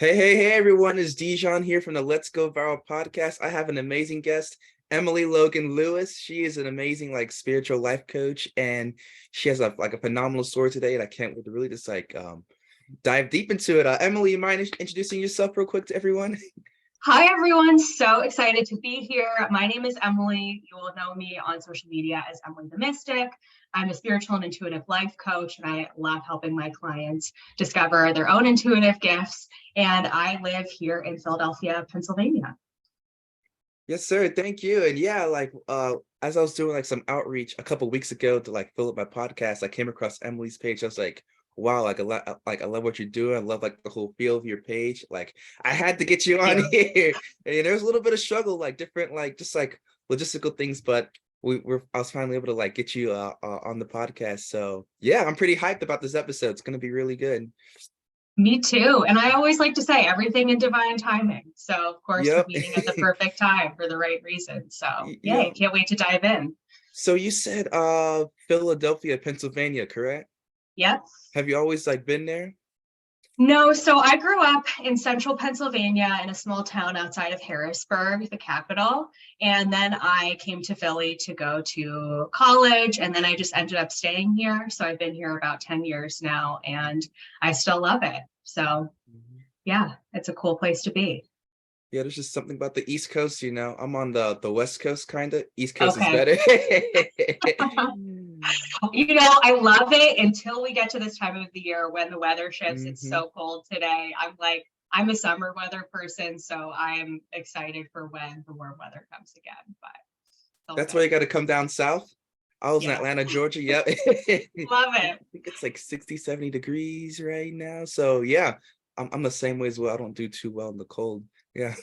Hey, everyone, it's Dijon here from the Let's Go Viral podcast. I have an amazing guest, Emily Logan Lewis. She is an amazing spiritual life coach, and she has a phenomenal story today, and I can't wait to really just dive deep into it. Emily, you mind introducing yourself real quick to everyone? Hi, everyone. So excited to be here. My name is Emily. You will know me on social media as Emily the Mystic. I'm a spiritual and intuitive life coach, and I love helping my clients discover their own intuitive gifts. And I live here in Philadelphia, Pennsylvania. Yes, sir. Thank you. And yeah, as I was doing some outreach a couple weeks ago to fill up my podcast, I came across Emily's page. I was like, wow, I love what you're doing. I love the whole feel of your page. I had to get you on here. And there's a little bit of struggle, different logistical things, but I was finally able to get you on the podcast. So yeah, I'm pretty hyped about this episode. It's gonna be really good. Me too. And I always like to say everything in divine timing. So of course Yep. we're meeting at the perfect time for the right reason. So yeah, Yep. can't wait to dive in. So you said Philadelphia, Pennsylvania, correct? Yep. Have you always been there? No, so I grew up in central Pennsylvania in a small town outside of Harrisburg, the capital. And then I came to Philly to go to college, and then I just ended up staying here. So I've been here about 10 years now, and I still love it. So yeah, it's a cool place to be. Yeah, there's just something about the East Coast, I'm on the West Coast, kind of. East Coast is Okay. better. I love it until we get to this time of the year when the weather shifts. It's so cold today. I'm a summer weather person, so I am excited for when the warm weather comes again. But That's why you got to come down south. I was in Atlanta, Georgia. Yep. Love it. I think it's 60, 70 degrees right now. So yeah, I'm the same way as well. I don't do too well in the cold. Yeah.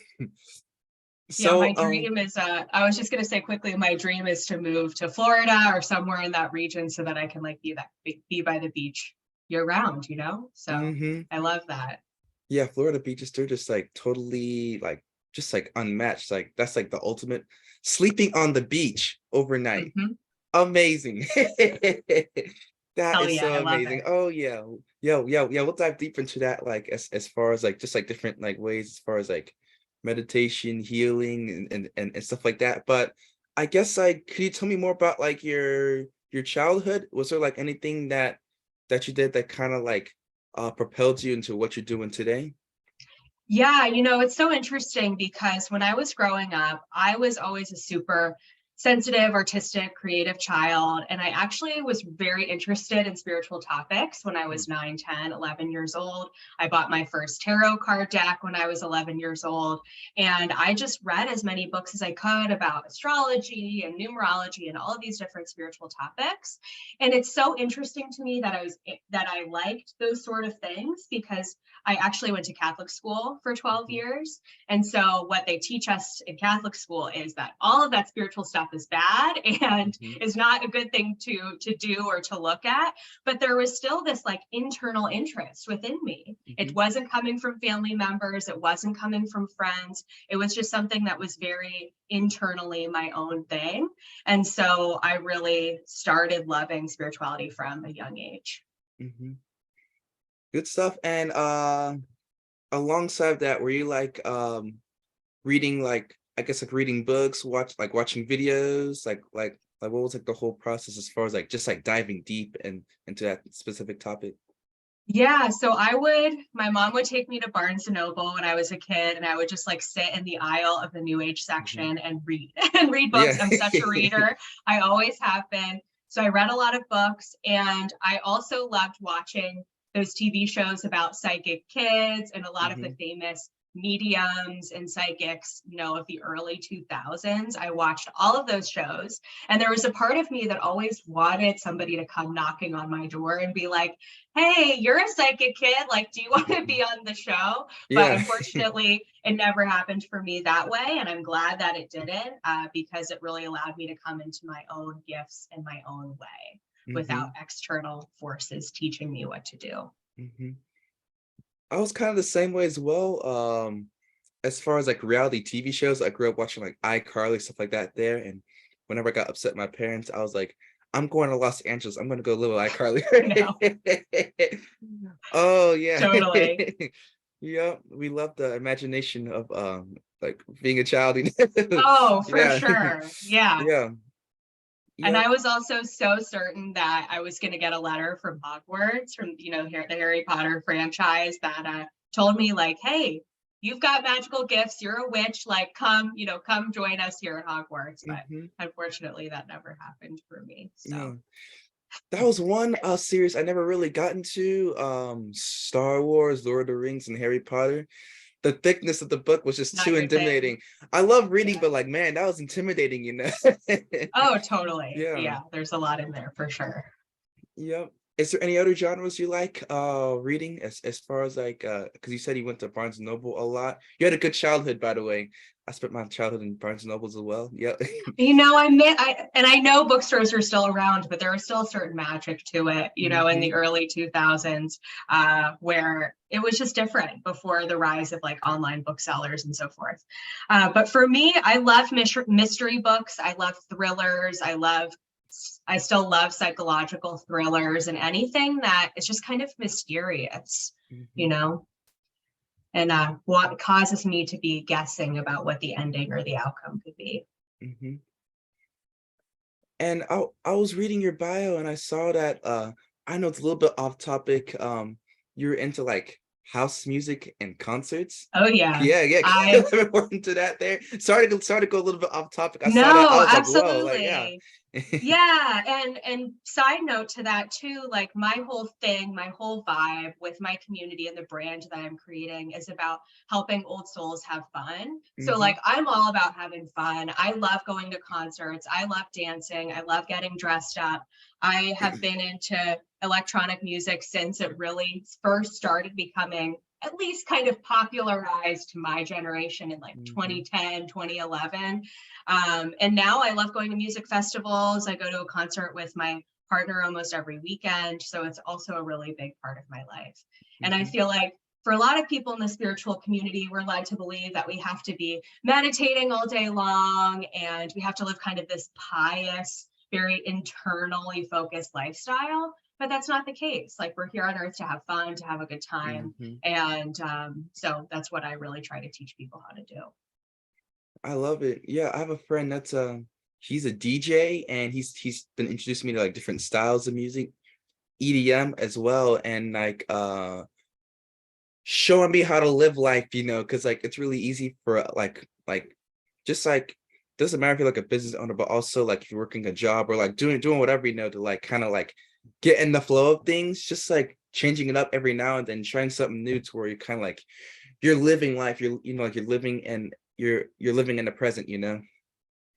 So my dream is I was just gonna say quickly, my dream is to move to Florida or somewhere in that region so that I can be by the beach year round, So I love that. Yeah, Florida beaches, they're just totally just unmatched. That's the ultimate sleeping on the beach overnight. Amazing. That is so amazing. Oh yeah. Yeah. We'll dive deep into that, as far as just different ways as far as meditation, healing, and stuff like that. But I guess could you tell me more about your childhood? Was there anything that you did that kind of propelled you into what you're doing today? Yeah, it's so interesting because when I was growing up, I was always a super sensitive, artistic, creative child. And I actually was very interested in spiritual topics when I was 9, 10, 11 years old. I bought my first tarot card deck when I was 11 years old. And I just read as many books as I could about astrology and numerology and all of these different spiritual topics. And it's so interesting to me that I liked those sort of things because I actually went to Catholic school for 12 years. And so what they teach us in Catholic school is that all of that spiritual stuff is bad and is not a good thing to do or to look at. But there was still this internal interest within me. It wasn't coming from family members. It wasn't coming from friends. It was just something that was very internally my own thing. And so I really started loving spirituality from a young age. Good stuff. And alongside that, were you reading reading books, watching videos, what was the whole process as far as just diving deep into that specific topic? Yeah, so my mom would take me to Barnes and Noble when I was a kid, and I would just sit in the aisle of the New Age section and read and read books. Yeah. I'm such a reader. I always have been. So I read a lot of books, and I also loved watching those TV shows about psychic kids and a lot of the famous mediums and psychics, of the early 2000s. I watched all of those shows, and there was a part of me that always wanted somebody to come knocking on my door and be like, hey, you're a psychic kid, do you want to be on the show? But unfortunately it never happened for me that way, and I'm glad that it didn't, because it really allowed me to come into my own gifts in my own way without external forces teaching me what to do. I was kind of the same way as well. As far as reality TV shows, I grew up watching iCarly, stuff like that there. And whenever I got upset with my parents, I was like, I'm going to Los Angeles. I'm going to go live with iCarly. Oh yeah. Totally. Yeah, we love the imagination of like being a child. Oh, for Yeah. sure. Yeah. Yeah. And Yep. I was also so certain that I was going to get a letter from Hogwarts, from, the Harry Potter franchise, that told me, like, hey, you've got magical gifts. You're a witch. Like, come join us here at Hogwarts. But Hmm. unfortunately, that never happened for me. Yeah. So, That was one series I never really got into. Star Wars, Lord of the Rings, and Harry Potter. The thickness of the book was just not too your thing. intimidating. I love reading, Yeah. but like, man, that was intimidating, Oh, totally. Yeah. Yeah. There's a lot in there for sure. Yep. Is there any other genres you like reading as far as like because you said you went to Barnes and Noble a lot. You had a good childhood, by the way. I spent my childhood in Barnes and Nobles as well. Yep. I know bookstores are still around, but there was still a certain magic to it, in Hmm. the early 2000s, where it was just different before the rise of like online booksellers and so forth. But for me, I love mystery books. I love thrillers. I still love psychological thrillers and anything that is just kind of mysterious, you Hmm. know? And what causes me to be guessing about what the ending or the outcome could be. Hmm. And I was reading your bio and I saw that I know it's a little bit off topic. You're into like house music and concerts. Oh yeah. Yeah, yeah. Can you I elaborate more into that there? Sorry to go a little bit off topic. I saw that. I No, was like, whoa, like yeah. absolutely. Yeah, and side note to that too, like my whole thing, my whole vibe with my community and the brand that I'm creating is about helping old souls have fun. So Hmm. like I'm all about having fun. I love going to concerts. I love dancing. I love getting dressed up. I have been into electronic music since it really first started becoming at least kind of popularized to my generation in like Hmm. 2010, 2011. And now I love going to music festivals. I go to a concert with my partner almost every weekend. So it's also a really big part of my life. And I Hmm. feel like for a lot of people in the spiritual community, we're led to believe that we have to be meditating all day long and we have to live kind of this pious, very internally focused lifestyle. But that's not the case. Like we're here on earth to have fun, to have a good time. Hmm. And so that's what I really try to teach people how to do. I love it. Yeah, I have a friend that's he's a DJ and he's been introducing me to like different styles of music, EDM as well, and like showing me how to live life, because like it's really easy for like just like doesn't matter if you're like a business owner, but also like if you're working a job or like doing whatever, to like kind of like get in the flow of things, just like changing it up every now and then, trying something new to where you're kind of like you're living life, like you're living and you're living in the present.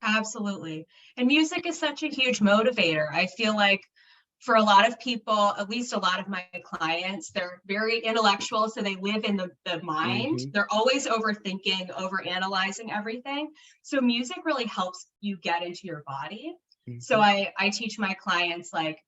Absolutely. And music is such a huge motivator. I feel like for a lot of people, at least a lot of my clients, they're very intellectual. So they live in the mind. Hmm. They're always overthinking, overanalyzing everything. So music really helps you get into your body. So Hmm. I teach my clients like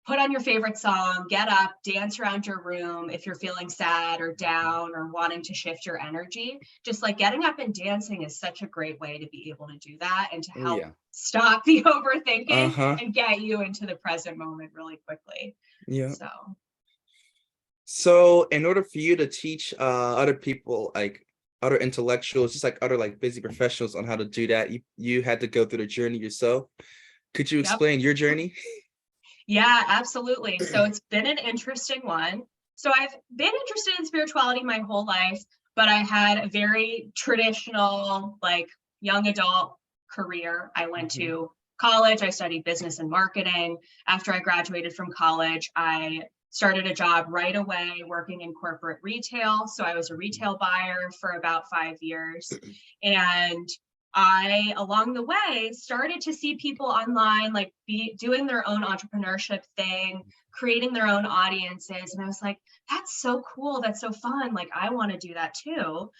put on your favorite song, get up, dance around your room if you're feeling sad or down or wanting to shift your energy. Just like getting up and dancing is such a great way to be able to do that and to Oh help yeah. stop the overthinking Uh-huh. and get you into the present moment really quickly. Yeah. So, So in order for you to teach other people, like other intellectuals, just like other like busy professionals on how to do that, you had to go through the journey yourself. Could you yep. explain your journey? Yeah, absolutely. So it's been an interesting one. So I've been interested in spirituality my whole life, but I had a very traditional, like young adult career. I went Hmm. to college, I studied business and marketing. After I graduated from college, I started a job right away working in corporate retail. So I was a retail buyer for about 5 years. And I, along the way, started to see people online like be doing their own entrepreneurship thing, creating their own audiences. And I was like, that's so cool. That's so fun. Like, I want to do that too.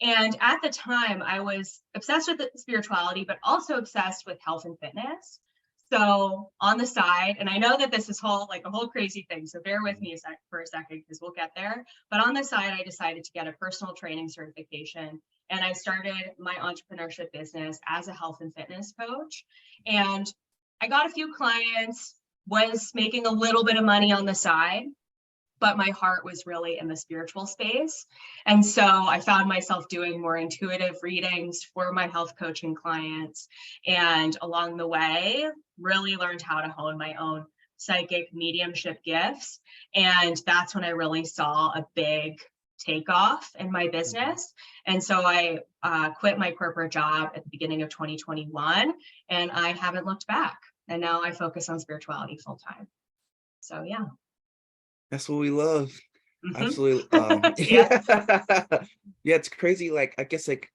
And at the time, I was obsessed with spirituality, but also obsessed with health and fitness. So on the side, and I know that this is a whole crazy thing. So bear with me for a second because we'll get there. But on the side, I decided to get a personal training certification and I started my entrepreneurship business as a health and fitness coach. And I got a few clients, was making a little bit of money on the side. but my heart was really in the spiritual space. And so I found myself doing more intuitive readings for my health coaching clients. And along the way, really learned how to hone my own psychic mediumship gifts. And that's when I really saw a big takeoff in my business. And so I quit my corporate job at the beginning of 2021, and I haven't looked back. And now I focus on spirituality full time. So yeah. That's what we love. Absolutely. Yeah. Yeah, it's crazy. Like, I guess the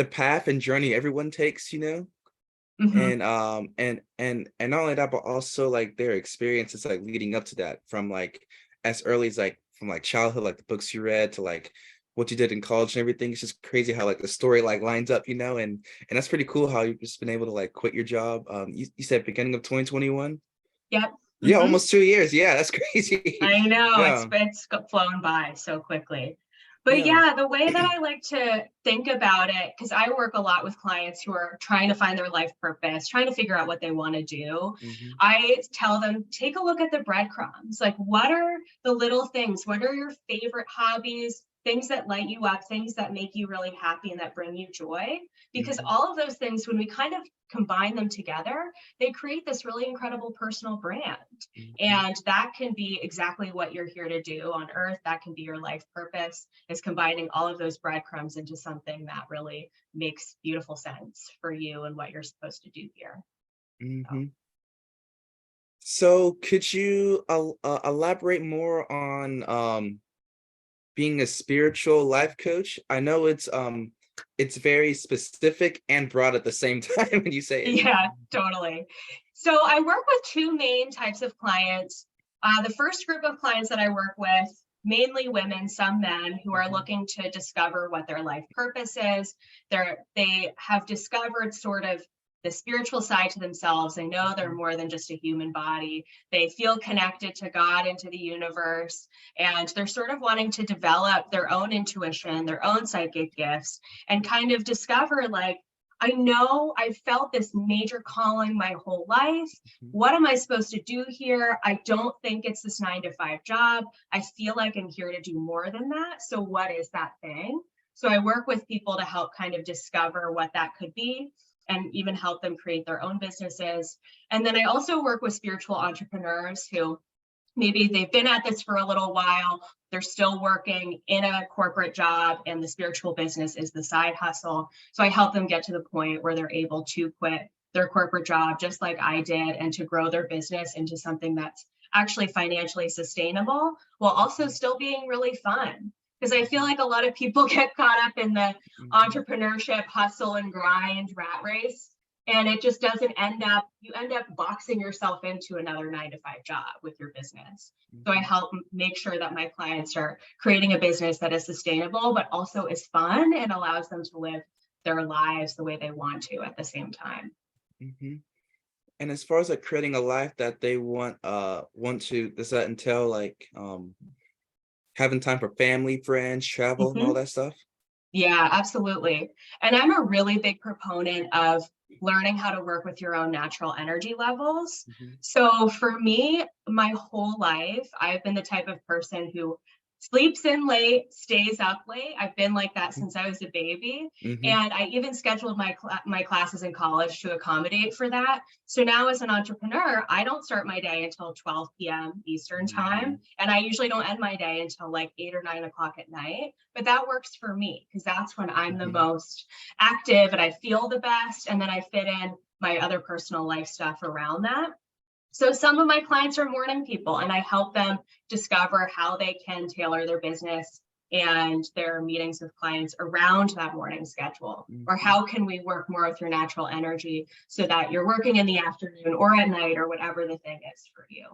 path and journey everyone takes, you know? And not only that, but also like their experiences like leading up to that, from like as early as like from like childhood, like the books you read to like what you did in college and everything. It's just crazy how like the story like lines up, you know, and that's pretty cool how you've just been able to like quit your job. You said beginning of 2021. Yep. Yeah, almost 2 years. Yeah, that's crazy. I know. Yeah. It's flown by so quickly. But Yeah. yeah, the way that I like to think about it, because I work a lot with clients who are trying to find their life purpose, trying to figure out what they want to do. I tell them, take a look at the breadcrumbs. Like, what are the little things? What are your favorite hobbies? Things that light you up, things that make you really happy and that bring you joy? Because all of those things, when we kind of combine them together, they create this really incredible personal brand. And that can be exactly what you're here to do on earth. That can be your life purpose, is combining all of those breadcrumbs into something that really makes beautiful sense for you and what you're supposed to do here. So could you elaborate more on being a spiritual life coach? I know it's very specific and broad at the same time when you say it. Yeah, totally. So I work with two main types of clients. The first group of clients that I work with, mainly women, some men, who are looking to discover what their life purpose is. They have discovered sort of the spiritual side to themselves. They know they're more than just a human body. They feel connected to God and to the universe, and they're sort of wanting to develop their own intuition, their own psychic gifts, and kind of discover, like, I know I've felt this major calling my whole life. What am I supposed to do here? I don't think it's this 9-to-5 job. I feel like I'm here to do more than that. So what is that thing? So I work with people to help kind of discover what that could be, and even help them create their own businesses. And then I also work with spiritual entrepreneurs who maybe they've been at this for a little while, they're still working in a corporate job, and the spiritual business is the side hustle. So I help them get to the point where they're able to quit their corporate job, just like I did, and to grow their business into something that's actually financially sustainable, while also still being really fun. Because I feel like a lot of people get caught up in the entrepreneurship, hustle and grind rat race. And it just doesn't you end up boxing yourself into another 9-to-5 job with your business. So I help make sure that my clients are creating a business that is sustainable, but also is fun and allows them to live their lives the way they want to at the same time. And as far as like creating a life that they want to, does that entail like having time for family, friends, travel, and all that stuff? Yeah, absolutely. And I'm a really big proponent of learning how to work with your own natural energy levels. So for me, my whole life, I've been the type of person who sleeps in late, stays up late. I've been like that since I was a baby. And I even scheduled my classes in college to accommodate for that. So now as an entrepreneur, I don't start my day until 12 p.m. Eastern time. And I usually don't end my day until like 8 or 9 o'clock at night. But that works for me because that's when I'm the most active and I feel the best. And then I fit in my other personal life stuff around that. So some of my clients are morning people, and I help them discover how they can tailor their business and their meetings with clients around that morning schedule. Or how can we work more with your natural energy so that you're working in the afternoon or at night or whatever the thing is for you.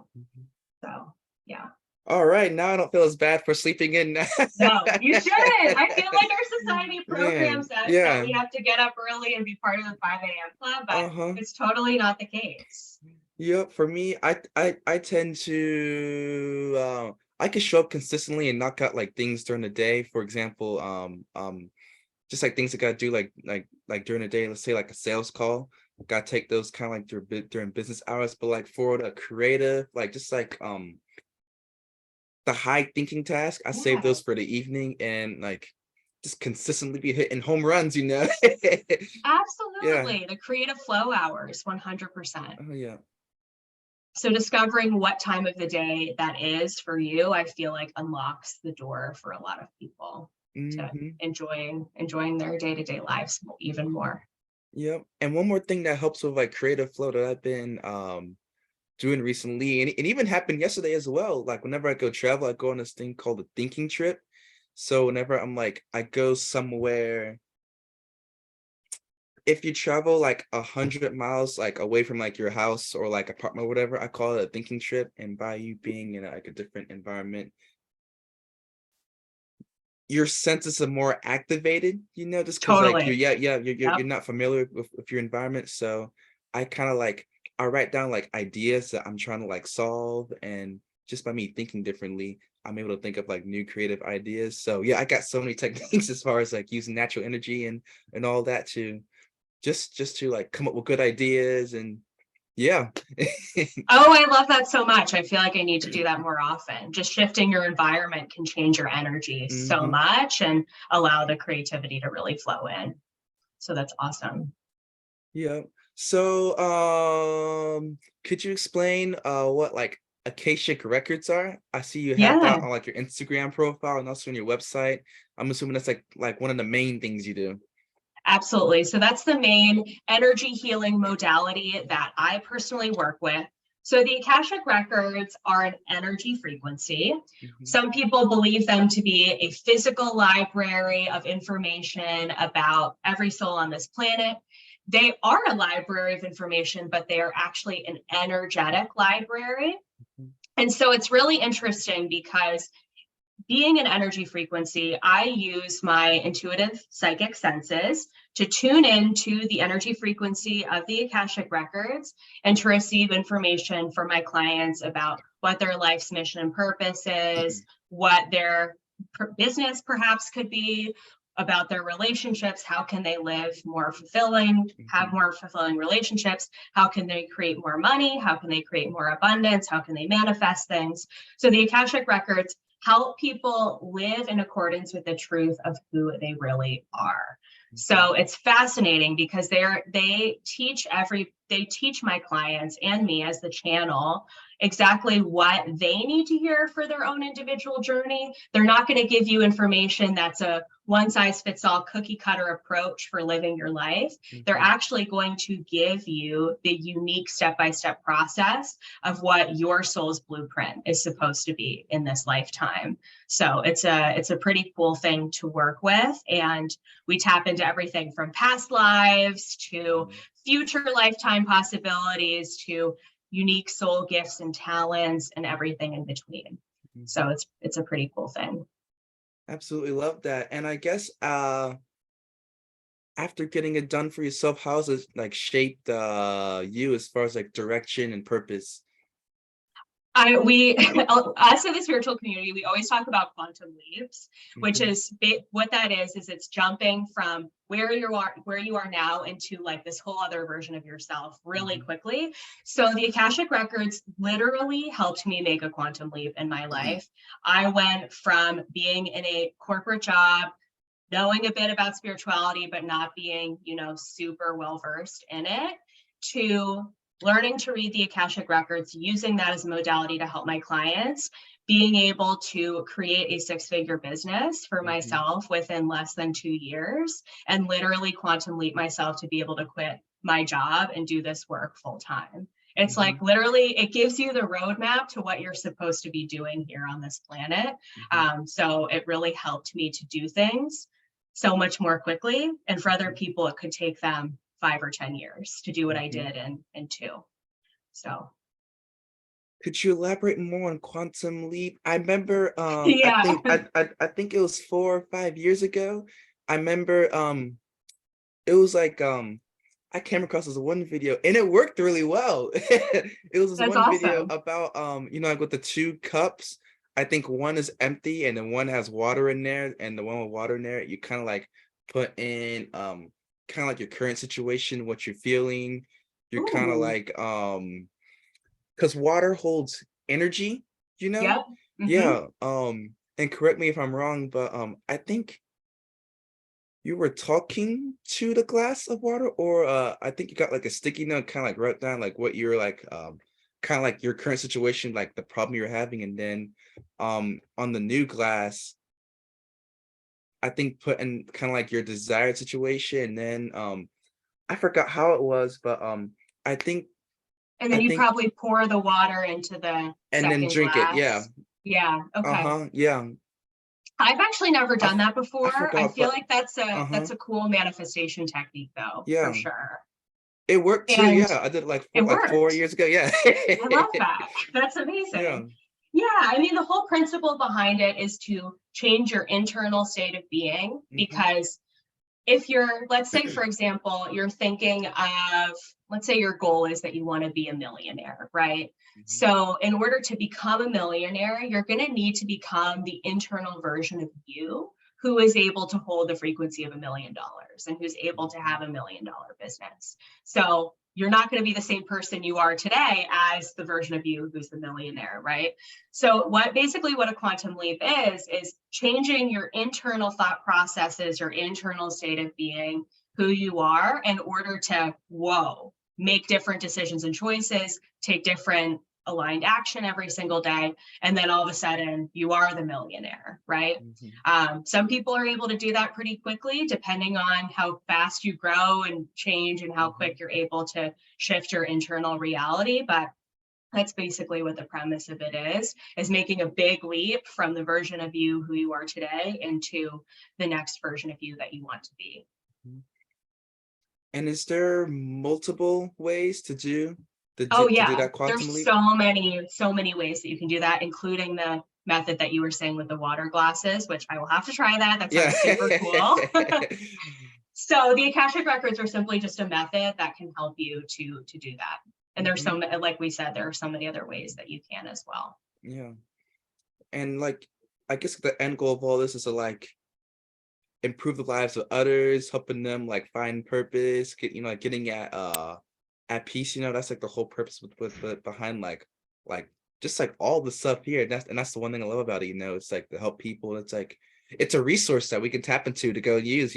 So, yeah. All right, now I don't feel as bad for sleeping in. No, you shouldn't. I feel like our society programs us that we have to get up early and be part of the 5 a.m. club, but it's totally not the case. Yep, for me, I tend to I can show up consistently and knock out like things during the day. For example, just like things I gotta do like during the day, let's say like a sales call. Gotta take those kind of like during business hours, but like for the creative, like just like the high thinking task, I save those for the evening, and like just consistently be hitting home runs, you know. Yeah. Absolutely. The creative flow hours, 100%. Oh yeah. So discovering what time of the day that is for you, I feel like unlocks the door for a lot of people to Hmm. enjoying their day-to-day lives even more. Yep. And one more thing that helps with like creative flow that I've been doing recently, and it even happened yesterday as well. Like whenever I go travel, I go on this thing called a thinking trip. So whenever I'm like, I go somewhere, if you travel like 100 miles like away from like your house or like apartment or whatever, I call it a thinking trip. And by you being in like a different environment, your senses are more activated, you know, just because like Totally. you're Yep. not familiar with your environment. So I kind of like, I write down like ideas that I'm trying to like solve, and just by me thinking differently, I'm able to think of like new creative ideas. So yeah, I got so many techniques as far as like using natural energy and all that to just to like come up with good ideas. And yeah. Oh, I love that so much. I feel like I need to do that more often. Just shifting your environment can change your energy so Hmm. much and allow the creativity to really flow in. So that's awesome. Yeah. So, could you explain what like Akashic Records are? I see you have that Yeah. on like your Instagram profile and also on your website. I'm assuming that's like one of the main things you do. Absolutely. So that's the main energy healing modality that I personally work with. So the Akashic Records are an energy frequency. Hmm. Some people believe them to be a physical library of information about every soul on this planet. They are a library of information, but they are actually an energetic library. And so it's really interesting because being an energy frequency, I use my intuitive psychic senses to tune in to the energy frequency of the Akashic Records and to receive information from my clients about what their life's mission and purpose is, what their business perhaps could be, about their relationships, how can they live more fulfilling, have more fulfilling relationships, how can they create more money, how can they create more abundance, how can they manifest things. So the Akashic Records help people live in accordance with the truth of who they really are. So it's fascinating because they teach my clients and me as the channel exactly what they need to hear for their own individual journey. They're not going to give you information that's a one size fits all cookie cutter approach for living your life. They're Hmm. actually going to give you the unique step-by-step process of what your soul's blueprint is supposed to be in this lifetime. So it's a pretty cool thing to work with. And we tap into everything from past lives to future lifetime possibilities to unique soul gifts and talents and everything in between. So it's a pretty cool thing. Absolutely love that. And I guess after getting it done for yourself, how's it like shaped you as far as like direction and purpose? We us in the spiritual community, we always talk about quantum leaps, which Hmm. is what that is it's jumping from where you are now into like this whole other version of yourself really Hmm. quickly. So the Akashic Records literally helped me make a quantum leap in my life. I went from being in a corporate job, knowing a bit about spirituality, but not being, super well versed in it, to learning to read the Akashic Records, using that as a modality to help my clients, being able to create a six-figure business for Hmm. myself within less than 2 years, and literally quantum leap myself to be able to quit my job and do this work full time. It's like Hmm. literally, it gives you the roadmap to what you're supposed to be doing here on this planet. So it really helped me to do things so much more quickly. And for other people, it could take them 5 or 10 years to do what I Hmm. did in two. So Could you elaborate more on Quantum Leap? I remember I yeah. think I think it was 4 or 5 years ago. I remember it was like I came across this one video and it worked really well. It was this That's one video awesome. about like with the two cups. I think one is empty and then one has water in there, and the one with water in there, you kind of like put in kind of like your current situation, what you're feeling. You're kind of Ooh. like because water holds energy, you know? Yep. Yeah. And correct me if I'm wrong, but I think you were talking to the glass of water, or I think you got like a sticky note, kind of like wrote down like what you're like, kind of like your current situation, like the problem you're having, and then on the new glass, I think put in kind of like your desired situation, and then I forgot how it was, but I think And I then you think probably pour the water into the and then second drink it. Yeah. glass. Yeah, okay. Yeah. I've actually never I done f- that I before. I forgot, feel but like that's a uh-huh. cool manifestation technique though, for Yeah. sure. It worked too. And Yeah. I did it it like 4 worked. years ago. Yeah. I love that. That's Yeah. amazing. Yeah, I mean, the whole principle behind it is to change your internal state of being, Hmm. because if you're, let's say, for example, you're thinking of, let's say your goal is that you want to be a millionaire, right? Hmm. So in order to become a millionaire, you're going to need to become the internal version of you who is able to hold the frequency of $1 million and who's able to have $1 million business. So you're not going to be the same person you are today as the version of you who's the millionaire, right? So what a quantum leap is changing your internal thought processes, your internal state of being, who you are, in order to, make different decisions and choices, take different aligned action every single day, and then all of a sudden you are the millionaire, right? Hmm. Some people are able to do that pretty quickly, depending on how fast you grow and change and how quick you're able to shift your internal reality. But that's basically what the premise of it is making a big leap from the version of you who you are today into the next version of you that you want to be. And is there multiple ways to Oh do yeah, that quantum there's leap? so many ways that you can do that, including the method that you were saying with the water glasses, which I will have to try that. That Yeah. sounds super cool. So the Akashic Records are simply just a method that can help you to do that. And there's Hmm. like we said, there are so many other ways that you can as well. Yeah. And like, I guess the end goal of all this is to like improve the lives of others, helping them like find purpose, like getting at peace. That's like the whole purpose with behind like just like all the stuff here. And that's the one thing I love about it. It's like to help people. It's like it's a resource that we can tap into to go use.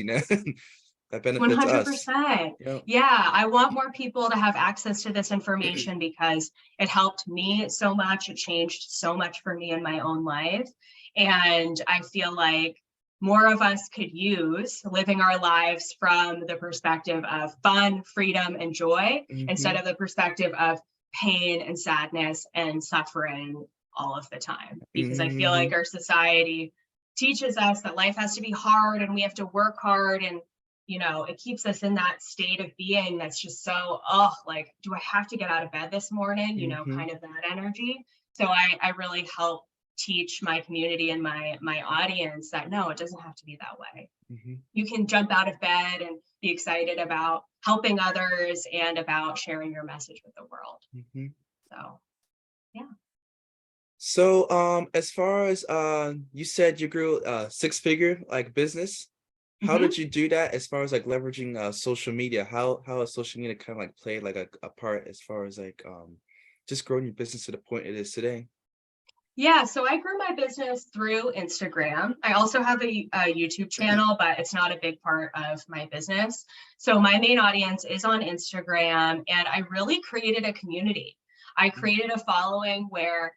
That benefits us. 100%. Yeah. Yeah, I want more people to have access to this information because it helped me so much. It changed so much for me in my own life. And I feel like more of us could use living our lives from the perspective of fun, freedom, and joy instead Hmm. of the perspective of pain and sadness and suffering all of the time. Because I feel like Hmm. our society teaches us that life has to be hard and we have to work hard, and it keeps us in that state of being that's just so, like, do I have to get out of bed this morning? Hmm. Kind of that energy. So I really help teach my community and my audience that no, it doesn't have to be that way. Hmm. You can jump out of bed and be excited about helping others and about sharing your message with the world. Hmm. So yeah. So, as far as you said you grew six-figure like business. How Mm-hmm. did you do that as far as like leveraging social media? How has social media kind of like played like a part as far as like just growing your business to the point it is today? Yeah, so I grew my business through Instagram. I also have a YouTube channel, but it's not a big part of my business. So my main audience is on Instagram, and I really created a community. I created a following where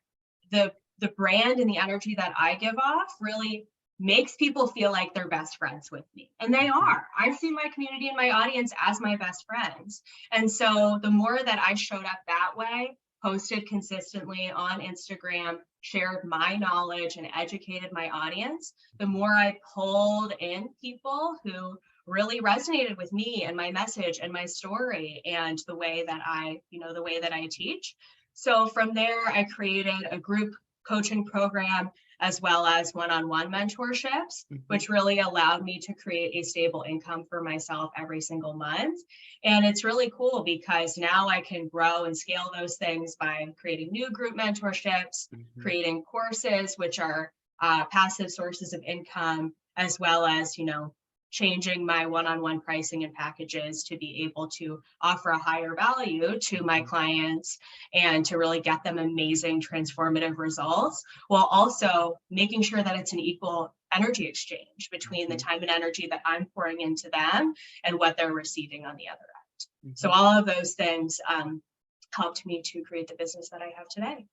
the brand and the energy that I give off really makes people feel like they're best friends with me. And they Mhm. are. I see my community and my audience as my best friends. And so the more that I showed up that way, posted consistently on Instagram, shared my knowledge and educated my audience, the more I pulled in people who really resonated with me and my message and my story and the way that I teach. So from there, I created a group coaching program as well as one-on-one mentorships, Mhm. which really allowed me to create a stable income for myself every single month. And it's really cool because now I can grow and scale those things by creating new group mentorships, Mhm. creating courses, which are passive sources of income, as well as, changing my one-on-one pricing and packages to be able to offer a higher value to my clients and to really get them amazing transformative results, while also making sure that it's an equal energy exchange between the time and energy that I'm pouring into them and what they're receiving on the other end. So all of those things helped me to create the business that I have today.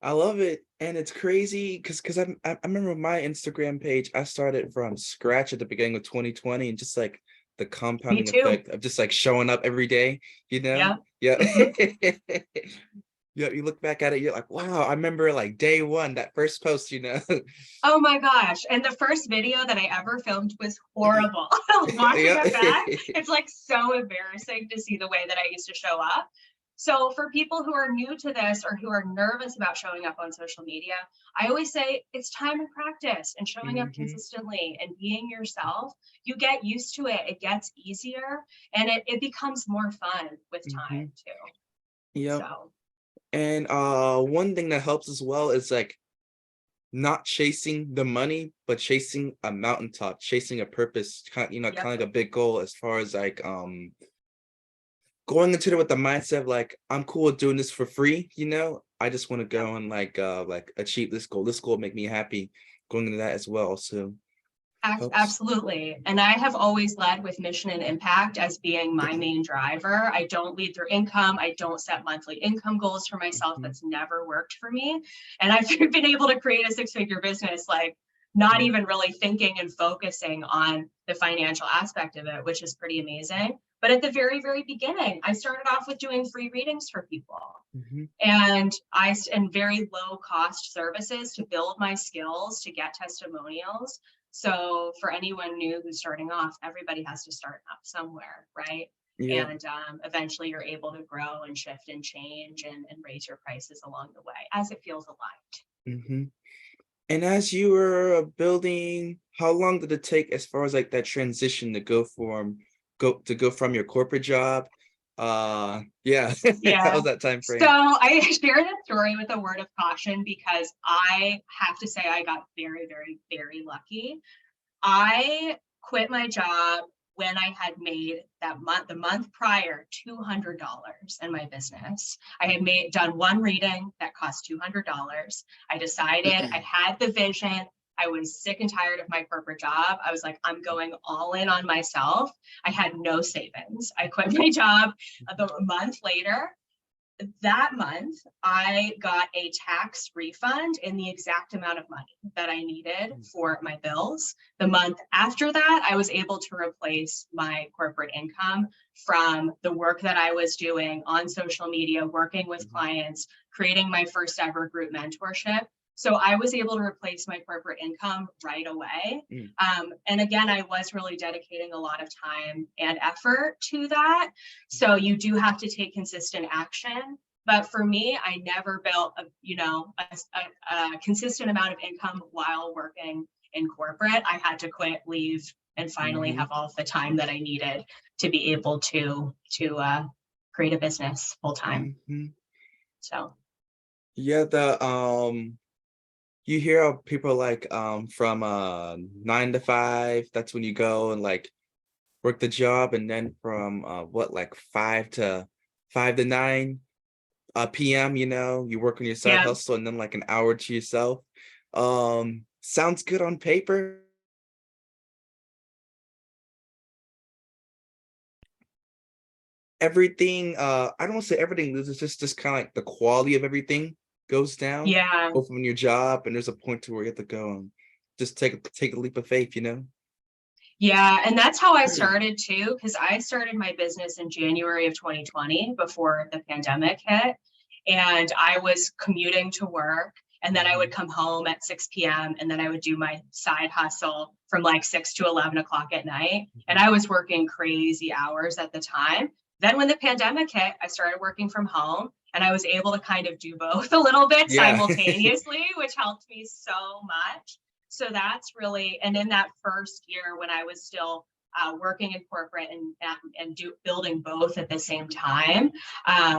I love it. And it's crazy because I remember my Instagram page, I started from scratch at the beginning of 2020, and just like the compounding effect of just like showing up every day, you know? Yeah. Yeah, you look back at it, you're like, wow, I remember like day one, that first post, you know? Oh my gosh. And the first video that I ever filmed was horrible. Watching it back, it's like so embarrassing to see the way that I used to show up. So for people who are new to this or who are nervous about showing up on social media, I always say it's time and practice and showing up consistently and being yourself. You get used to it. It gets easier and it becomes more fun with time too. Yeah. So. And one thing that helps as well is like not chasing the money, but chasing a mountaintop, chasing a purpose, kind of like a big goal, as far as like going into it with the mindset of like, I'm cool with doing this for free, you know? I just want to go and like achieve this goal. This goal make me happy, going into that as well. So absolutely. And I have always led with mission and impact as being my main driver. I don't lead through income. I don't set monthly income goals for myself. That's never worked for me. And I've been able to create a six-figure business, like not even really thinking and focusing on the financial aspect of it, which is pretty amazing. But at the very, very beginning, I started off with doing free readings for people and very low cost services to build my skills, to get testimonials. So for anyone new who's starting off, everybody has to start up somewhere, right? Yeah. And eventually you're able to grow and shift and change and raise your prices along the way as it feels aligned. And as you were building, how long did it take as far as like that transition to go from your corporate job? How was that time frame? So I share this story with a word of caution because I have to say I got very, very, very lucky. I quit my job when I had made the month prior, $200 in my business. I had done one reading that cost $200. I decided I had the vision. I was sick and tired of my corporate job. I was like, I'm going all in on myself. I had no savings. I quit my job a month later. That month, I got a tax refund in the exact amount of money that I needed for my bills. The month after that, I was able to replace my corporate income from the work that I was doing on social media, working with clients, creating my first ever group mentorship. So I was able to replace my corporate income right away. And again, I was really dedicating a lot of time and effort to that. So you do have to take consistent action. But for me, I never built a consistent amount of income while working in corporate. I had to quit, leave, and finally have all of the time that I needed to be able to create a business full time. So you hear how people like from 9 to 5, that's when you go and like work the job, and then from 5 to 9 p.m. you work on your side hustle, and then like an hour to yourself. Sounds good on paper. Everything, I don't want to say everything loses, just kind of like the quality of everything goes down. Both from your job, and there's a point to where you have to go and just take a leap of faith, Yeah, and that's how I started too, because I started my business in January of 2020 before the pandemic hit, and I was commuting to work, and then I would come home at 6 p.m. and then I would do my side hustle from like 6 to 11 o'clock at night, and I was working crazy hours at the time. Then when the pandemic hit, I started working from home, and I was able to kind of do both a little bit simultaneously, which helped me so much. So that's really, and in that first year when I was still working in corporate and building both at the same time,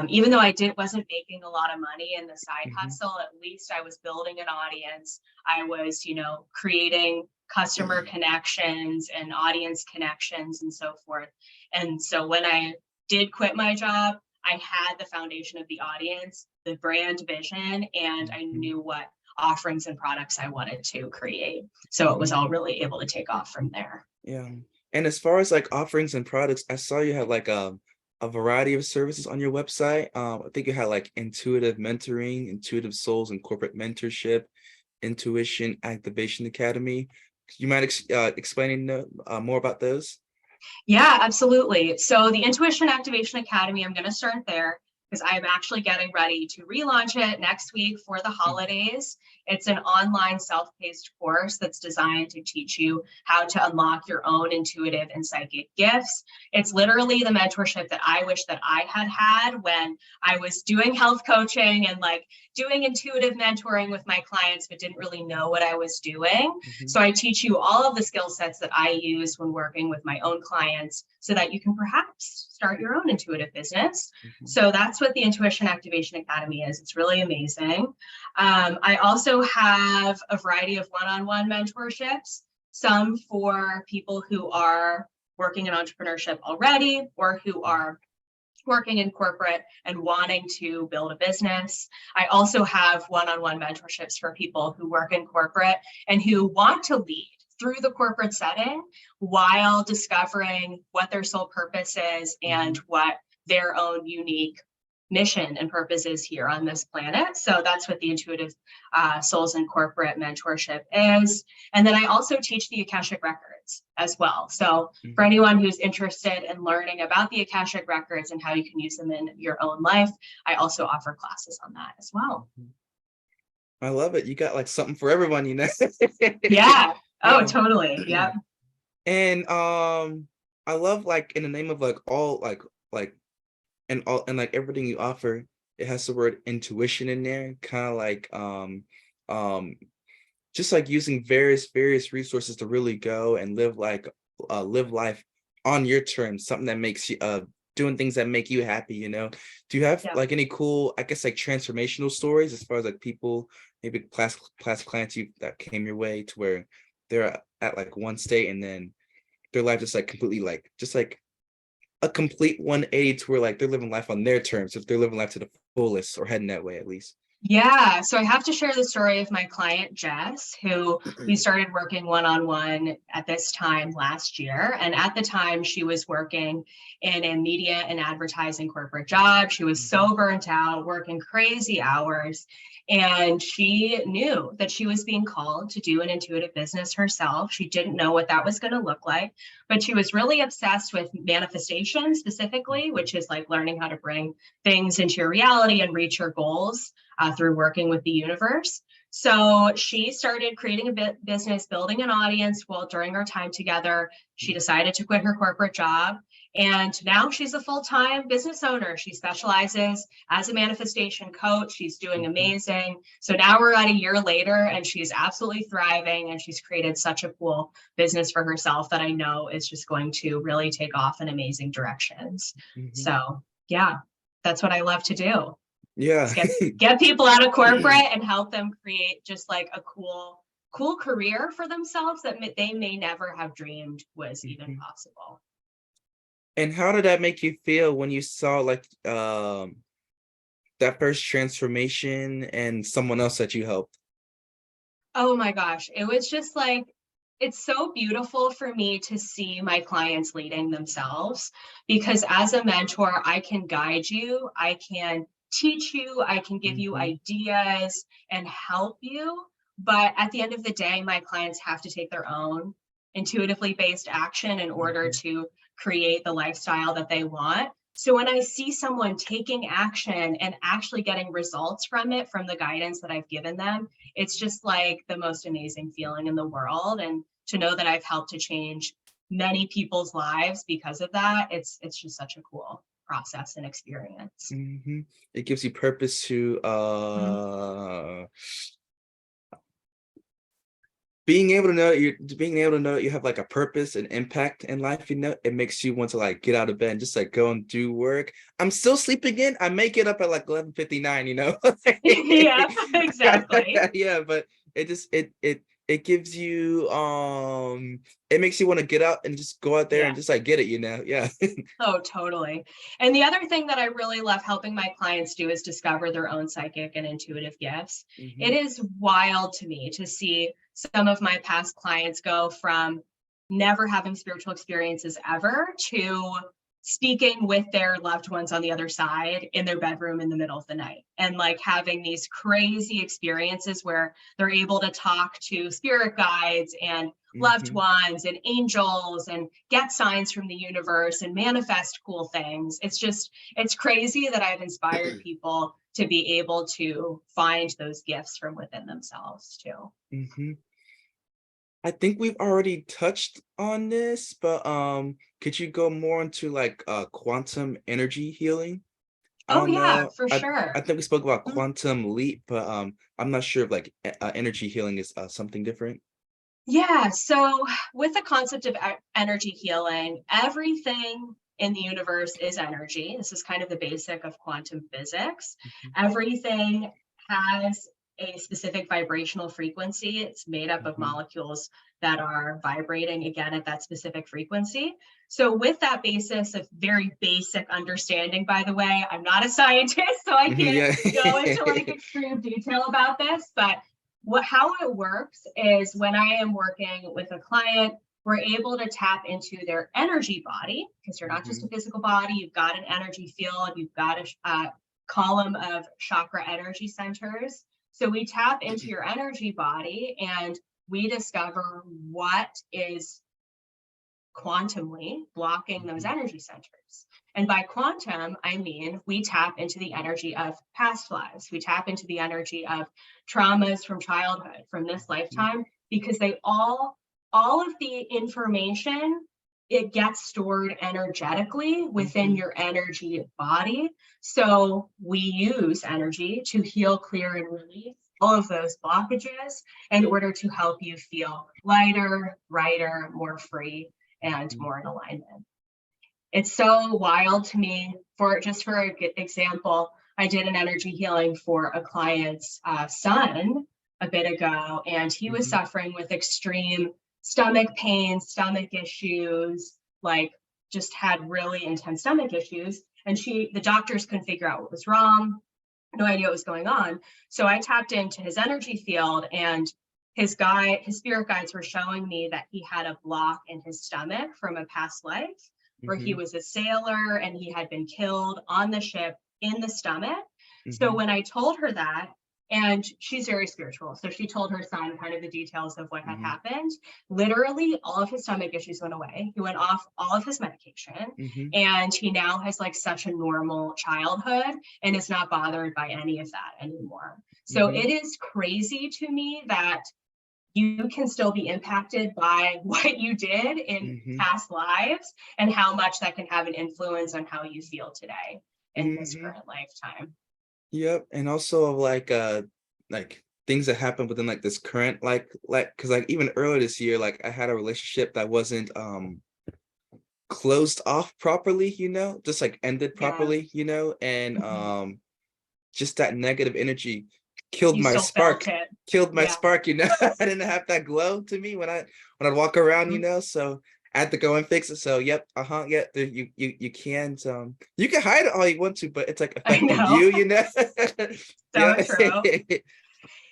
even though I wasn't making a lot of money in the side hustle, at least I was building an audience. I was, creating customer connections and audience connections and so forth. And so when I did quit my job, I had the foundation of the audience, the brand vision, and I knew what offerings and products I wanted to create. So it was all really able to take off from there. Yeah. And as far as like offerings and products, I saw you had like a variety of services on your website. I think you had like intuitive mentoring, intuitive souls and corporate mentorship, intuition activation academy. You mind explaining more about those? Yeah, absolutely. So the Intuition Activation Academy, I'm going to start there because I'm actually getting ready to relaunch it next week for the holidays. It's an online self-paced course that's designed to teach you how to unlock your own intuitive and psychic gifts. It's literally the mentorship that I wish that I had when I was doing health coaching and like doing intuitive mentoring with my clients, but didn't really know what I was doing. So I teach you all of the skill sets that I use when working with my own clients so that you can perhaps start your own intuitive business. So that's what the Intuition Activation Academy is. It's really amazing. I also have a variety of one-on-one mentorships, some for people who are working in entrepreneurship already or who are working in corporate and wanting to build a business. I also have one-on-one mentorships for people who work in corporate and who want to lead through the corporate setting while discovering what their sole purpose is and what their own unique mission and purpose is here on this planet. So that's what the Intuitive Souls and Corporate Mentorship is. And then I also teach the Akashic Records as well. So for anyone who's interested in learning about the Akashic Records and how you can use them in your own life, I also offer classes on that as well. I love it. You got like something for everyone, you know? Yeah. Oh, totally. Yeah. And I love like in the name of like all like and like everything you offer, it has the word intuition in there, kind of like just like using various resources to really go and live life on your terms, something that makes you doing things that make you happy, you know. Do you have like any cool, I guess, like transformational stories as far as like people, maybe past clients that came your way to where they're at like one state and then their life just like completely like just like a complete 180 to where like they're living life on their terms, if they're living life to the fullest or heading that way at least? Yeah, so I have to share the story of my client, Jess, who we started working one-on-one at this time last year. And at the time, she was working in a media and advertising corporate job. She was so burnt out, working crazy hours. And she knew that she was being called to do an intuitive business herself. She didn't know what that was going to look like, but she was really obsessed with manifestation specifically, which is like learning how to bring things into your reality and reach your goals through working with the universe. So she started creating a business, building an audience. Well, during our time together, she decided to quit her corporate job. And now she's a full-time business owner. She specializes as a manifestation coach. She's doing amazing. So now we're at a year later and she's absolutely thriving and she's created such a cool business for herself that I know is just going to really take off in amazing directions. So yeah, that's what I love to do. Yeah. Get people out of corporate and help them create just like a cool career for themselves that they may never have dreamed was even possible. And how did that make you feel when you saw like that first transformation and someone else that you helped? Oh my gosh, it was just like, it's so beautiful for me to see my clients leading themselves, because as a mentor, I can guide you, I can teach you, I can give you ideas and help you. But at the end of the day, my clients have to take their own intuitively based action in order to create the lifestyle that they want. So when I see someone taking action and actually getting results from it, from the guidance that I've given them, it's just like the most amazing feeling in the world. And to know that I've helped to change many people's lives because of that, it's just such a cool process and experience. It gives you purpose to being able to know that you have like a purpose and impact in life, you know, it makes you want to like get out of bed and just like go and do work. I'm still sleeping in. I may get up at like 11:59, you know. Yeah, exactly. Yeah, but It just it gives you it makes you want to get out and just go out there Yeah. and just like get it, you know? Yeah. Oh, totally. And the other thing that I really love helping my clients do is discover their own psychic and intuitive gifts. It Hmm. is wild to me to see some of my past clients go from never having spiritual experiences ever to speaking with their loved ones on the other side in their bedroom in the middle of the night, and like having these crazy experiences where they're able to talk to spirit guides and loved Hmm. ones and angels and get signs from the universe and manifest cool things. It's crazy that I've inspired people to be able to find those gifts from within themselves too. Hmm. I think we've already touched on this, but could you go more into like quantum energy healing? I Oh don't yeah, know. for I sure. think we spoke about Mhm. quantum leap, but I'm not sure if like energy healing is something different. Yeah, so with the concept of energy healing, everything in the universe is energy. This is kind of the basic of quantum physics. Mhm. Everything has a specific vibrational frequency. It's made up of Mhm. molecules that are vibrating again at that specific frequency. So, with that basis of very basic understanding, by the way, I'm not a scientist, so I Mhm. can't Yeah. go into like extreme detail about this, but how it works is when I am working with a client, we're able to tap into their energy body, because you're not just a Mhm. physical body, you've got an energy field, you've got a column of chakra energy centers. So we tap into your energy body and we discover what is quantumly blocking those Mhm. energy centers. And by quantum, I mean we tap into the energy of past lives. We tap into the energy of traumas from childhood, from this Mhm. lifetime, because all of the information, it gets stored energetically within Mhm. your energy body. So we use energy to heal, clear, and release all of those blockages in order to help you feel lighter, brighter, more free, and Mhm. more in alignment. It's so wild to me. For example, I did an energy healing for a client's son a bit ago, and he was Mhm. suffering with extreme stomach pain, stomach issues, like just had really intense stomach issues. And the doctors couldn't figure out what was wrong, no idea what was going on. So I tapped into his energy field, and his spirit guides were showing me that he had a block in his stomach from a past life where he Mhm. was a sailor and he had been killed on the ship in the stomach. So Mhm. when I told her that, and she's very spiritual, so she told her son kind of the details of what had Mhm. happened. Literally, all of his stomach issues went away. He went off all of his medication, Mhm. and he now has like such a normal childhood and is not bothered by any of that anymore. So it Mhm. is crazy to me that you can still be impacted by what you did in Mhm. past lives and how much that can have an influence on how you feel today in this Mhm. current lifetime. Yep, and also like things that happen within like this current like because like even earlier this year, like I had a relationship that wasn't closed off properly, you know, just like ended Yeah. properly, you know, and Mhm. just that negative energy killed You my still felt spark, it. killed my Yeah. spark, you know. I didn't have that glow to me when I'd walk around, you Mhm. know. So I had to go and fix it. So yep, yeah, you can't you can hide it all you want to, but it's like I affecting know. you, you know. So Yeah. true.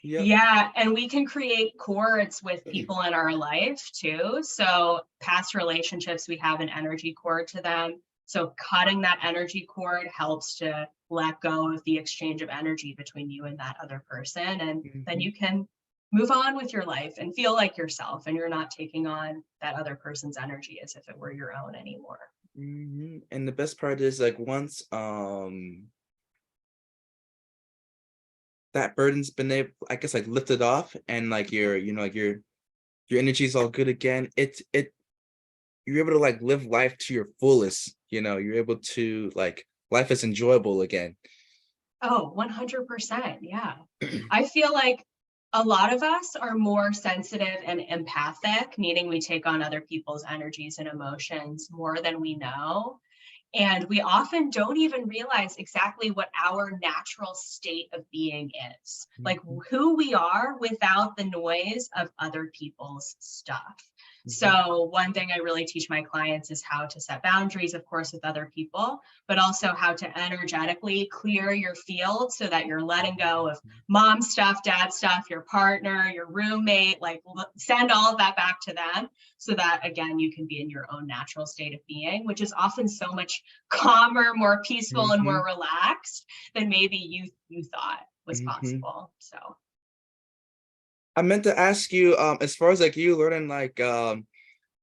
Yep. Yeah, and we can create cords with people in our life too. So past relationships, we have an energy cord to them. So cutting that energy cord helps to let go of the exchange of energy between you and that other person. And then Mhm. you can move on with your life and feel like yourself, and you're not taking on that other person's energy as if it were your own anymore. Mhm. And the best part is like once that burden's been able, I guess, like lifted off and like you know like your energy's all good again, you're able to like live life to your fullest, you know, you're able to like life is enjoyable again. Oh, 100%. Yeah. I feel like a lot of us are more sensitive and empathic, meaning we take on other people's energies and emotions more than we know. And we often don't even realize exactly what our natural state of being is, like who we are without the noise of other people's stuff. So one thing I really teach my clients is how to set boundaries, of course, with other people, but also how to energetically clear your field so that you're letting go of mom stuff, dad stuff, your partner, your roommate, like send all of that back to them so that, again, you can be in your own natural state of being, which is often so much calmer, more peaceful, and more relaxed than maybe you thought was possible. So I meant to ask you, as far as like you learning like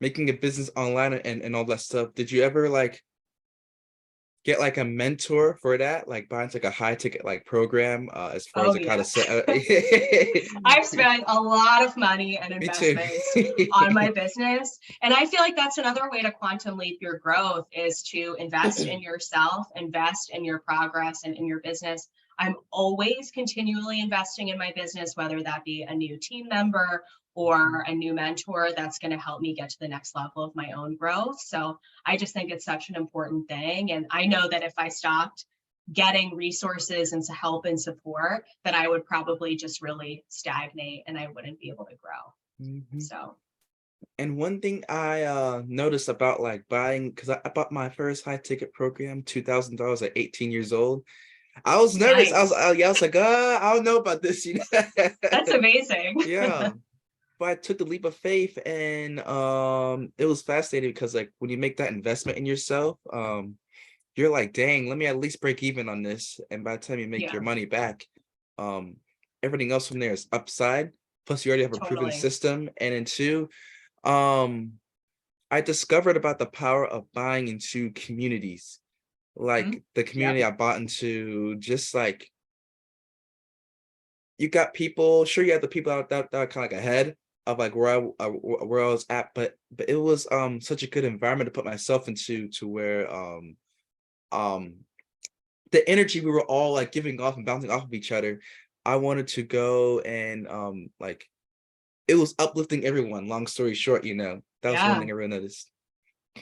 making a business online and all that stuff, did you ever like get like a mentor for that, like buying like a high ticket like program as far as like how to set I've spent a lot of money and Me too. investments on my business, and I feel like that's another way to quantum leap your growth is to invest in yourself, invest in your progress and in your business. I'm always continually investing in my business, whether that be a new team member or a new mentor that's going to help me get to the next level of my own growth. So I just think it's such an important thing. And I know that if I stopped getting resources and help and support, that I would probably just really stagnate and I wouldn't be able to grow. So. And one thing I noticed about like buying, because I bought my first high ticket program, $2,000 at 18 years old. I was nervous. Nice. I was like, I don't know about this, you know. That's amazing. Yeah. But I took the leap of faith, and it was fascinating because like when you make that investment in yourself, you're like, dang, let me at least break even on this. And by the time you make your money back, everything else from there is upside. Plus you already have a proven system. And then two, I discovered about the power of buying into communities. Like the community I bought into, just like you got people, sure you have the people out that are kind of like ahead of like where I was at, but it was such a good environment to put myself into, to where the energy we were all like giving off and bouncing off of each other. I wanted to go and like it was uplifting everyone. Long story short, you know, that was one thing I really noticed.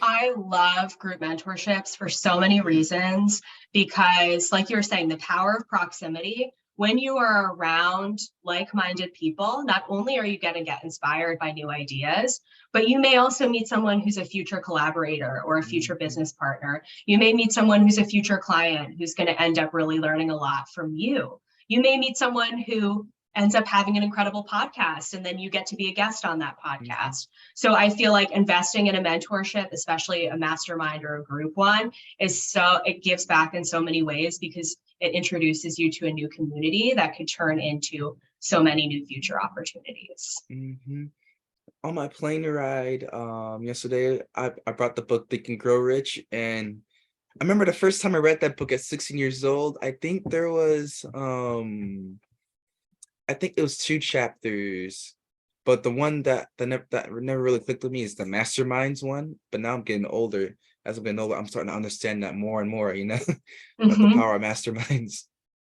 I love group mentorships for so many reasons, because like you were saying, the power of proximity. When you are around like-minded people, not only are you going to get inspired by new ideas, but you may also meet someone who's a future collaborator or a future business partner. You may meet someone who's a future client who's going to end up really learning a lot from you. You may meet someone who ends up having an incredible podcast, and then you get to be a guest on that podcast. So I feel like investing in a mentorship, especially a mastermind or a group one, it gives back in so many ways, because it introduces you to a new community that could turn into so many new future opportunities. On my plane ride yesterday, I brought the book Think and Grow Rich, and I remember the first time I read that book at 16 years old. I think there was I think it was 2 chapters, but the one that never really clicked with me is the masterminds one. But now I'm getting older. As I'm getting older, I'm starting to understand that more and more, you know, about the power of masterminds.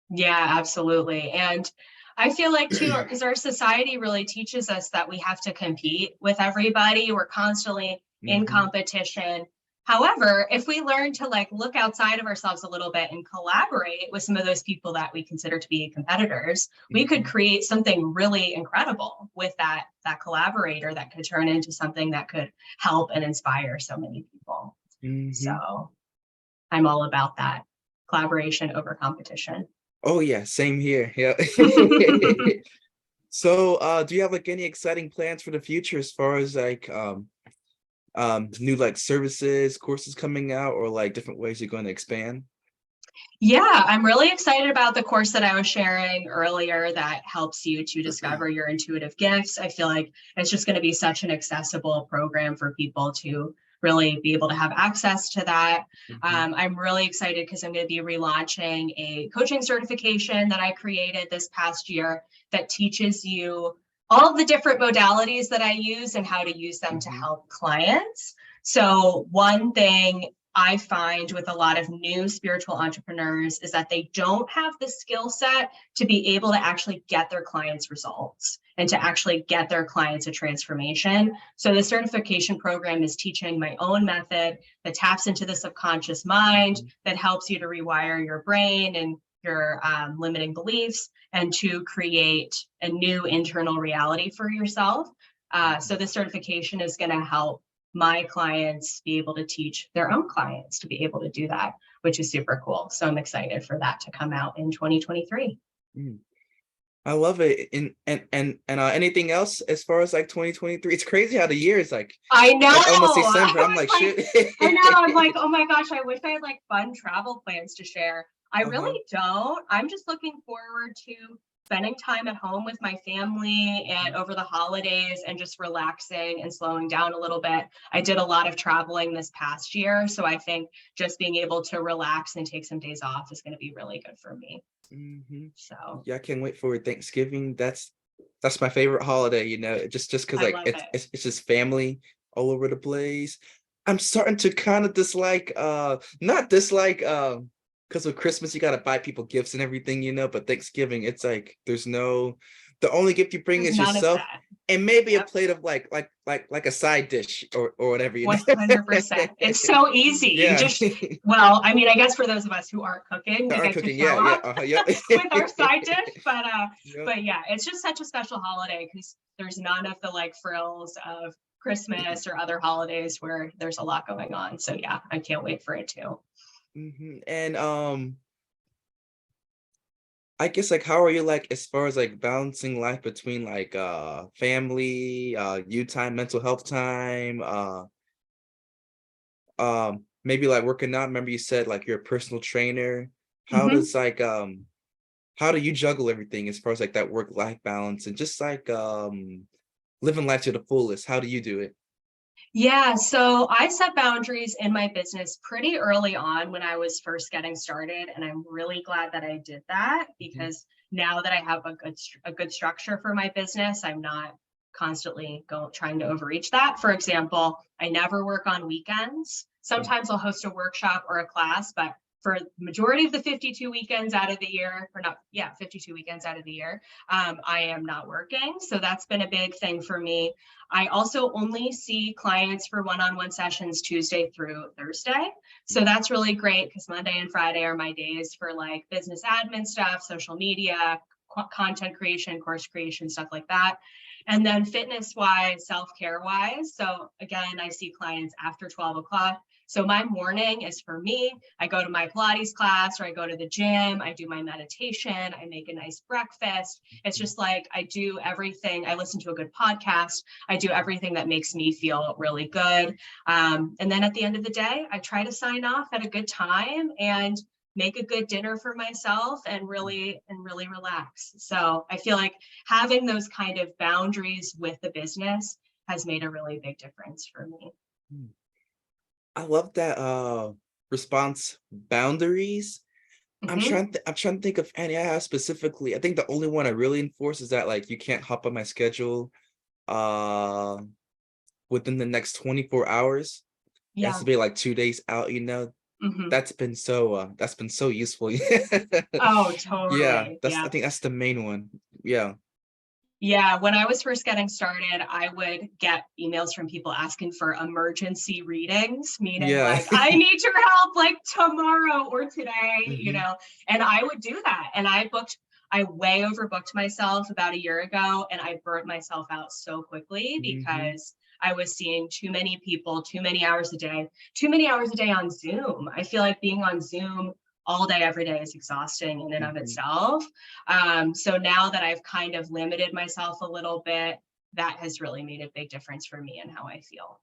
Yeah, absolutely. And I feel like too, because our society really teaches us that we have to compete with everybody. We're constantly in competition. However, if we learn to like look outside of ourselves a little bit and collaborate with some of those people that we consider to be competitors, we could create something really incredible with that collaborator that could turn into something that could help and inspire so many people. So I'm all about that collaboration over competition. Oh yeah, same here. Yeah. So do you have like any exciting plans for the future as far as like new like services, courses coming out, or like different ways you're going to expand? Yeah, I'm really excited about the course that I was sharing earlier that helps you to discover your intuitive gifts. I feel like it's just going to be such an accessible program for people to really be able to have access to that. I'm really excited because I'm going to be relaunching a coaching certification that I created this past year that teaches you all the different modalities that I use and how to use them to help clients. So one thing I find with a lot of new spiritual entrepreneurs is that they don't have the skill set to be able to actually get their clients results. and to actually get their clients a transformation. So the certification program is teaching my own method that taps into the subconscious mind, that helps you to rewire your brain and your limiting beliefs, and to create a new internal reality for yourself. So the certification is going to help my clients be able to teach their own clients to be able to do that, which is super cool. So I'm excited for that to come out in 2023. I love it. And anything else as far as like 2023? It's crazy how the year is like, I know, like almost December. I'm like, shit. I know. I'm like, oh my gosh, I wish I had like fun travel plans to share. I really don't. I'm just looking forward to spending time at home with my family and over the holidays and just relaxing and slowing down a little bit. I did a lot of traveling this past year, so I think just being able to relax and take some days off is going to be really good for me. So yeah, I can't wait for Thanksgiving. That's my favorite holiday, you know, just because like it's just family all over the place. I'm starting to kind of dislike not dislike because with Christmas you gotta buy people gifts and everything, you know, but Thanksgiving it's like the only gift you bring is yourself and maybe a plate of like a side dish or whatever, you know. 100%. It's so easy. You just, well, I mean, I guess for those of us who aren't cooking, we get to show up with our side dish, but yeah, it's just such a special holiday because there's none of the like frills of Christmas or other holidays where there's a lot going on. So yeah, I can't wait for it too. And I guess like how are you like as far as like balancing life between like family, you time, mental health time, maybe like working out? Remember you said like you're a personal trainer. How does like how do you juggle everything as far as like that work-life balance and just like living life to the fullest? How do you do it? Yeah, so I set boundaries in my business pretty early on when I was first getting started, and I'm really glad that I did that because now that I have a good structure for my business, I'm not constantly trying to overreach that. For example, I never work on weekends. Sometimes I'll host a workshop or a class, but for the majority of the 52 weekends out of the year, 52 weekends out of the year, I am not working. So that's been a big thing for me. I also only see clients for one-on-one sessions Tuesday through Thursday. So that's really great because Monday and Friday are my days for like business admin stuff, social media, content creation, course creation, stuff like that. And then fitness wise, self-care wise. So again, I see clients after 12 o'clock. So my morning is for me. I go to my Pilates class or I go to the gym. I do my meditation. I make a nice breakfast. It's just like I do everything. I listen to a good podcast. I do everything that makes me feel really good. And then at the end of the day, I try to sign off at a good time and make a good dinner for myself and really relax. So I feel like having those kind of boundaries with the business has made a really big difference for me. I love that response, boundaries. I'm trying to think of any I have specifically. I think the only one I really enforce is that like you can't hop on my schedule within the next 24 hours. It has to be like 2 days out, you know. That's been so useful. Oh, totally. Yeah, I think that's the main one. Yeah. Yeah, when I was first getting started, I would get emails from people asking for emergency readings, meaning like, I need your help like tomorrow or today, you know, and I would do that. And I way overbooked myself about a year ago, and I burnt myself out so quickly because I was seeing too many people, too many hours a day on Zoom. I feel like being on Zoom all day, every day is exhausting in and of itself. So now that I've kind of limited myself a little bit, that has really made a big difference for me and how I feel.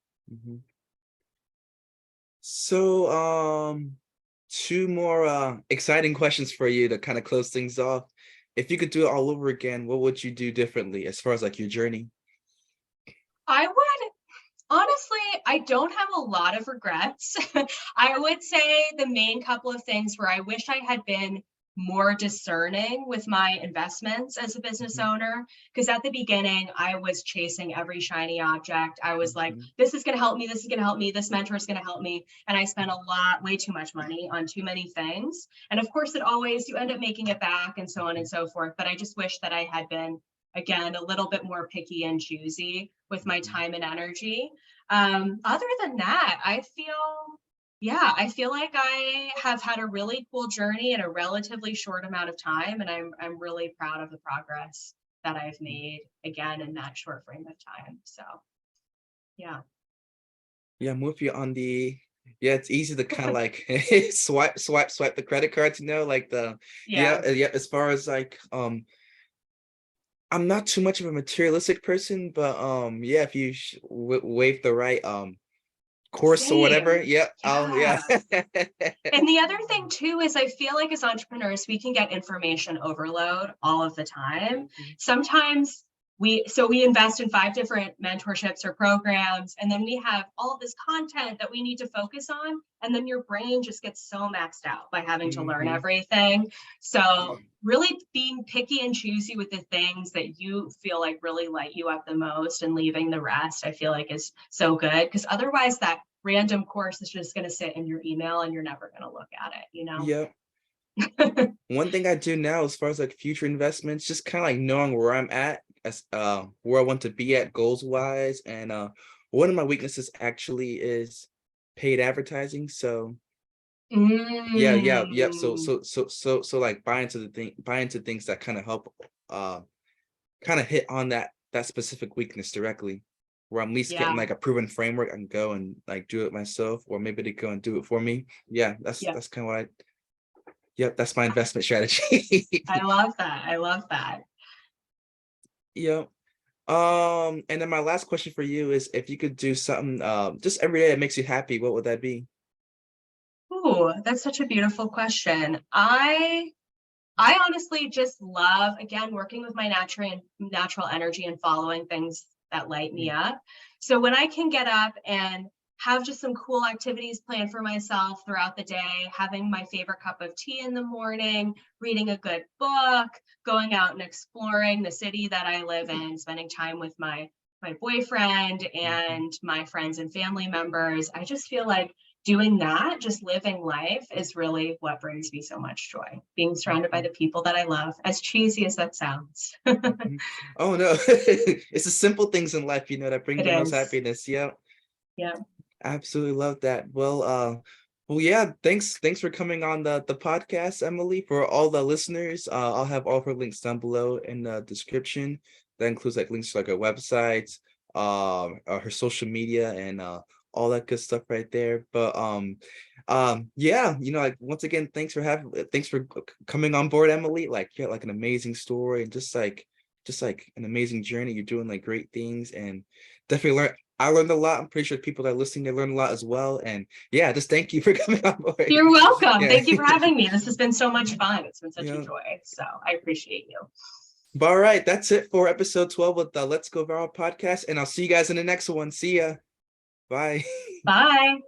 So, two more exciting questions for you to kind of close things off. If you could do it all over again, what would you do differently as far as like your journey? Honestly, I don't have a lot of regrets. I would say the main couple of things where I wish I had been more discerning with my investments as a business owner, because at the beginning I was chasing every shiny object. I was like, this is going to help me, this is going to help me, this mentor is going to help me, and I spent way too much money on too many things. And of course you end up making it back and so on and so forth, but I just wish that I had been again, a little bit more picky and choosy with my time and energy. Other than that, I feel like I have had a really cool journey in a relatively short amount of time, and I'm really proud of the progress that I've made again in that short frame of time. So yeah. Yeah, I'm with you on the, yeah, it's easy to kind of like swipe the credit cards, like Yeah. yeah, as far as like I'm not too much of a materialistic person, but yeah, if you wave the right course or whatever, Same. yeah, I'll, yeah. Yeah. And the other thing too is I feel like as entrepreneurs, we can get information overload all of the time. Sometimes we invest in 5 different mentorships or programs, and then we have all of this content that we need to focus on, and then your brain just gets so maxed out by having to learn everything. So really being picky and choosy with the things that you feel like really light you up the most, and leaving the rest, I feel like is so good, because otherwise that random course is just going to sit in your email and you're never going to look at it, Yeah. One thing I do now as far as like future investments, just kind of like knowing where I'm at, as where I want to be at goals wise. And one of my weaknesses actually is paid advertising. So yeah. So like buy into things that kind of help kind of hit on that specific weakness directly, where I'm at least getting like a proven framework. I can go and like do it myself, or maybe they go and do it for me. Yeah, that's kind of what yep, that's my investment strategy. I love that. I love that. Yep. And then my last question for you is, if you could do something just every day that makes you happy, what would that be? Ooh, that's such a beautiful question. I honestly just love, again, working with my natural energy and following things that light me up. So when I can get up and have just some cool activities planned for myself throughout the day, having my favorite cup of tea in the morning, reading a good book, going out and exploring the city that I live in, spending time with my boyfriend and my friends and family members, I just feel like doing that, just living life, is really what brings me so much joy. Being surrounded by the people that I love, as cheesy as that sounds. Oh no, it's the simple things in life, that bring It the most is. happiness. Yeah, Yeah. absolutely love that. Well, yeah, thanks for coming on the podcast, Emily. For all the listeners, I'll have all her links down below in the description. That includes like links to like her websites, her social media, and all that good stuff right there. But yeah, like once again, thanks for coming on board, Emily. Like you had like an amazing story, and just like an amazing journey. You're doing like great things, and definitely I learned a lot. I'm pretty sure people that are listening, they learned a lot as well. And yeah, just thank you for coming on board. You're welcome. Yeah. Thank you for having me. This has been so much fun. It's been such a Yeah. joy. So I appreciate you. But all right, that's it for episode 12 of the Let's Go Viral podcast. And I'll see you guys in the next one. See ya. Bye. Bye.